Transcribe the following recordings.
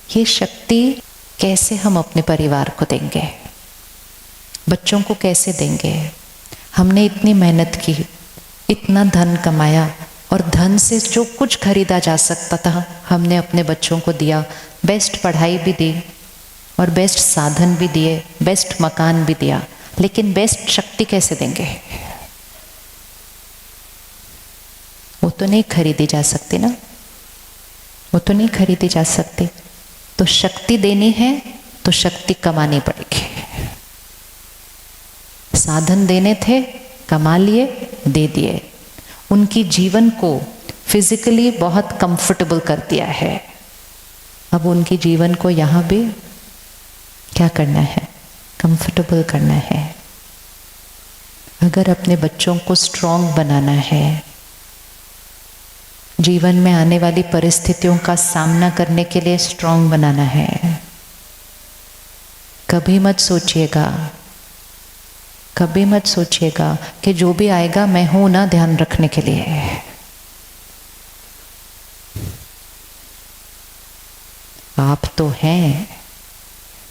ये शक्ति कैसे हम अपने परिवार को देंगे, बच्चों को कैसे देंगे? हमने इतनी मेहनत की, इतना धन कमाया और धन से जो कुछ खरीदा जा सकता था हमने अपने बच्चों को दिया। बेस्ट पढ़ाई भी दी और बेस्ट साधन भी दिए, बेस्ट मकान भी दिया, लेकिन बेस्ट शक्ति कैसे देंगे? वो तो नहीं खरीदी जा सकती ना, वो तो नहीं खरीदी जा सकती। तो शक्ति देनी है तो शक्ति कमानी पड़ेगी। साधन देने थे, कमा लिए, दे दिए। उनकी जीवन को फिजिकली बहुत कंफर्टेबल कर दिया है। अब उनकी जीवन को यहाँ भी क्या करना है? कंफर्टेबल करना है। अगर अपने बच्चों को स्ट्रॉन्ग बनाना है, जीवन में आने वाली परिस्थितियों का सामना करने के लिए स्ट्रॉन्ग बनाना है, कभी मत सोचिएगा कि जो भी आएगा मैं हूं ना ध्यान रखने के लिए। आप तो हैं,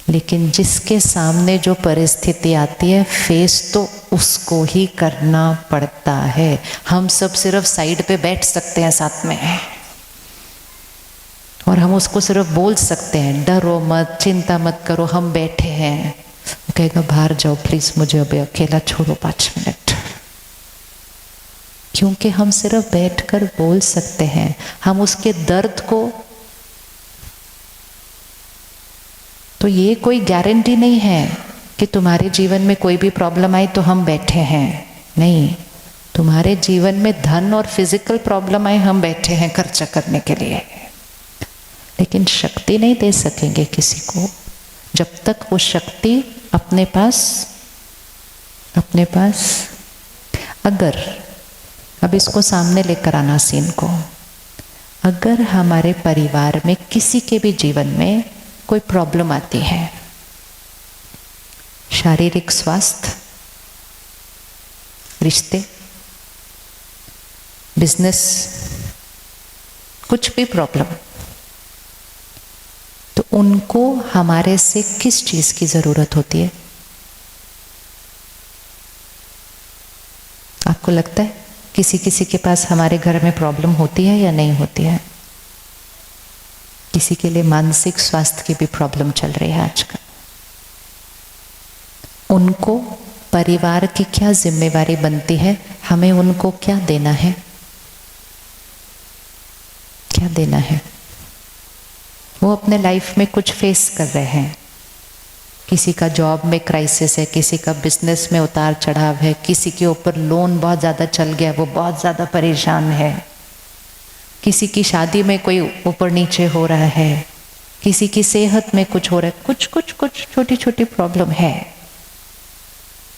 लेकिन जिसके सामने जो परिस्थिति आती है फेस तो उसको ही करना पड़ता है। हम सब सिर्फ साइड पे बैठ सकते हैं साथ में, और हम उसको सिर्फ बोल सकते हैं डरो मत, चिंता मत करो, हम बैठे हैं। वो कहेगा बाहर जाओ प्लीज, मुझे अभी अकेला छोड़ो 5 मिनट। क्योंकि हम सिर्फ बैठकर बोल सकते हैं, हम उसके दर्द को, तो ये कोई गारंटी नहीं है कि तुम्हारे जीवन में कोई भी प्रॉब्लम आई तो हम बैठे हैं। नहीं, तुम्हारे जीवन में धन और फिजिकल प्रॉब्लम आई, हम बैठे हैं खर्चा करने के लिए, लेकिन शक्ति नहीं दे सकेंगे किसी को जब तक वो शक्ति अपने पास अगर, अब इसको सामने लेकर आना सीन को, अगर हमारे परिवार में किसी के भी जीवन में कोई प्रॉब्लम आती है, शारीरिक स्वास्थ्य, रिश्ते, बिजनेस, कुछ भी प्रॉब्लम, तो उनको हमारे से किस चीज की जरूरत होती है? आपको लगता है किसी के पास हमारे घर में प्रॉब्लम होती है या नहीं होती है? किसी के लिए मानसिक स्वास्थ्य की भी प्रॉब्लम चल रही है आजकल। उनको परिवार की क्या जिम्मेवारी बनती है? हमें उनको क्या देना है? क्या देना है? वो अपने लाइफ में कुछ फेस कर रहे हैं, किसी का जॉब में क्राइसिस है, किसी का बिजनेस में उतार चढ़ाव है, किसी के ऊपर लोन बहुत ज़्यादा चल गया, वो बहुत ज़्यादा परेशान है, किसी की शादी में कोई ऊपर नीचे हो रहा है, किसी की सेहत में कुछ हो रहा है, कुछ छोटी छोटी प्रॉब्लम है।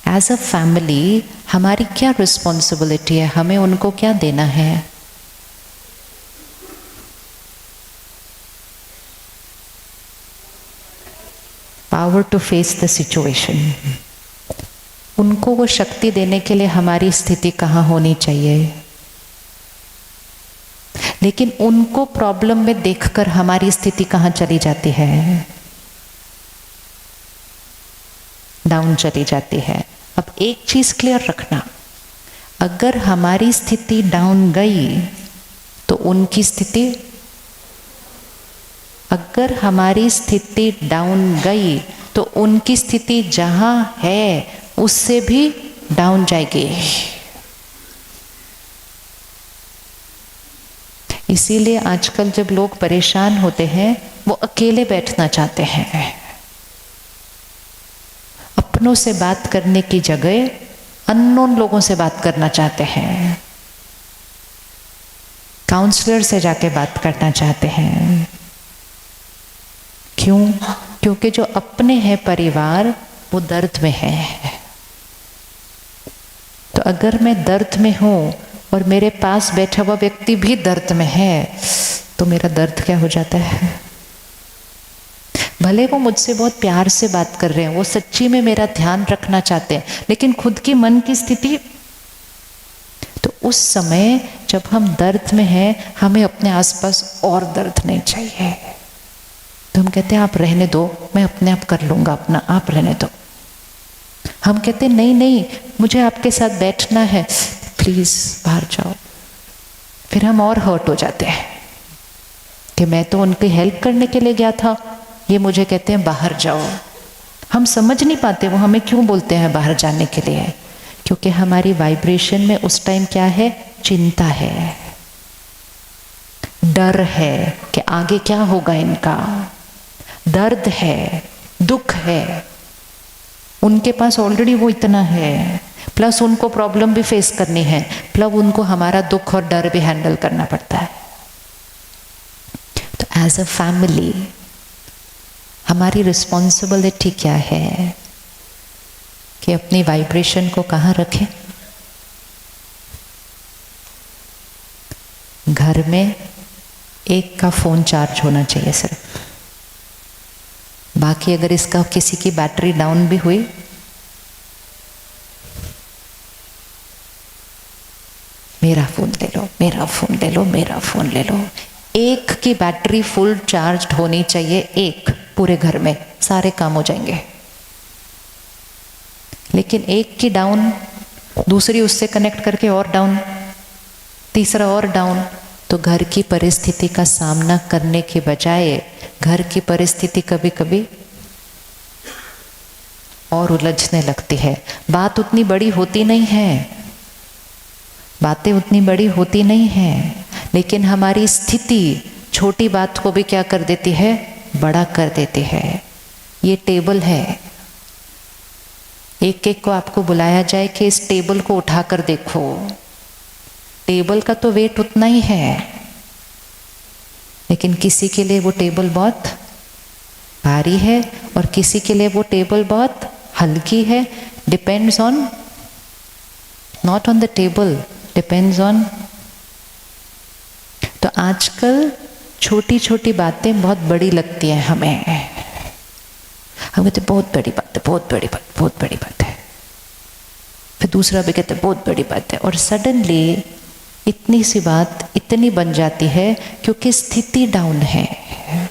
एज अ फैमिली हमारी क्या रिस्पॉन्सिबिलिटी है? हमें उनको क्या देना है? Power to face the situation. उनको वो शक्ति देने के लिए हमारी स्थिति कहाँ होनी चाहिए? लेकिन उनको प्रॉब्लम में देखकर हमारी स्थिति कहाँ चली जाती है? डाउन चली जाती है। अब एक चीज क्लियर रखना, अगर हमारी स्थिति डाउन गई तो उनकी स्थिति, अगर हमारी स्थिति डाउन गई तो उनकी स्थिति जहां है उससे भी डाउन जाएगी। इसीलिए आजकल जब लोग परेशान होते हैं वो अकेले बैठना चाहते हैं, अपनों से बात करने की जगह अननोन लोगों से बात करना चाहते हैं, काउंसलर से जाके बात करना चाहते हैं। क्यों? क्योंकि जो अपने हैं परिवार वो दर्द में है। तो अगर मैं दर्द में हूं और मेरे पास बैठा हुआ व्यक्ति भी दर्द में है तो मेरा दर्द क्या हो जाता है? भले वो मुझसे बहुत प्यार से बात कर रहे हैं, वो सच्ची में मेरा ध्यान रखना चाहते हैं, लेकिन खुद की मन की स्थिति, तो उस समय जब हम दर्द में हैं हमें अपने आसपास और दर्द नहीं चाहिए। तो हम कहते हैं आप रहने दो, मैं अपने आप कर लूँगा अपना, आप रहने दो। हम कहते हैं नहीं नहीं, मुझे आपके साथ बैठना है, प्लीज़ बाहर जाओ। फिर हम और हर्ट हो जाते हैं कि मैं तो उनकी हेल्प करने के लिए गया था, ये मुझे कहते हैं बाहर जाओ। हम समझ नहीं पाते वो हमें क्यों बोलते हैं बाहर जाने के लिए, क्योंकि हमारी वाइब्रेशन में उस टाइम क्या है, चिंता है, डर है कि आगे क्या होगा इनका, दर्द है, दुख है। उनके पास ऑलरेडी वो इतना है, प्लस उनको प्रॉब्लम भी फेस करनी है, प्लस उनको हमारा दुख और डर भी हैंडल करना पड़ता है। तो एज अ फैमिली हमारी रिस्पॉन्सिबिलिटी क्या है कि अपनी वाइब्रेशन को कहाँ रखें। घर में एक का फ़ोन चार्ज होना चाहिए सिर्फ, बाकी अगर इसका किसी की बैटरी डाउन भी हुई, मेरा फ़ोन ले लो, मेरा फ़ोन ले लो, मेरा फ़ोन ले लो। एक की बैटरी फुल चार्ज होनी चाहिए, एक पूरे घर में, सारे काम हो जाएंगे। लेकिन एक की डाउन, दूसरी उससे कनेक्ट करके और डाउन, तीसरा और डाउन, तो घर की परिस्थिति का सामना करने के बजाय घर की परिस्थिति कभी कभी और उलझने लगती है। बात उतनी बड़ी होती नहीं है, बातें उतनी बड़ी होती नहीं है, लेकिन हमारी स्थिति छोटी बात को भी क्या कर देती है, बड़ा कर देती है। ये टेबल है, एक एक को आपको बुलाया जाए कि इस टेबल को उठा कर देखो, टेबल का तो वेट उतना ही है, लेकिन किसी के लिए वो टेबल बहुत भारी है और किसी के लिए वो टेबल बहुत हल्की है। Depends on, not on the table, depends on. तो आजकल छोटी छोटी बातें बहुत बड़ी लगती हैं हमें, हम कहते बहुत बड़ी बात है, बहुत बड़ी बात, बहुत बड़ी बात है। फिर दूसरा भी कहते बहुत बड़ी बात है, और सडनली इतनी सी बात इतनी बन जाती है क्योंकि स्थिति डाउन है।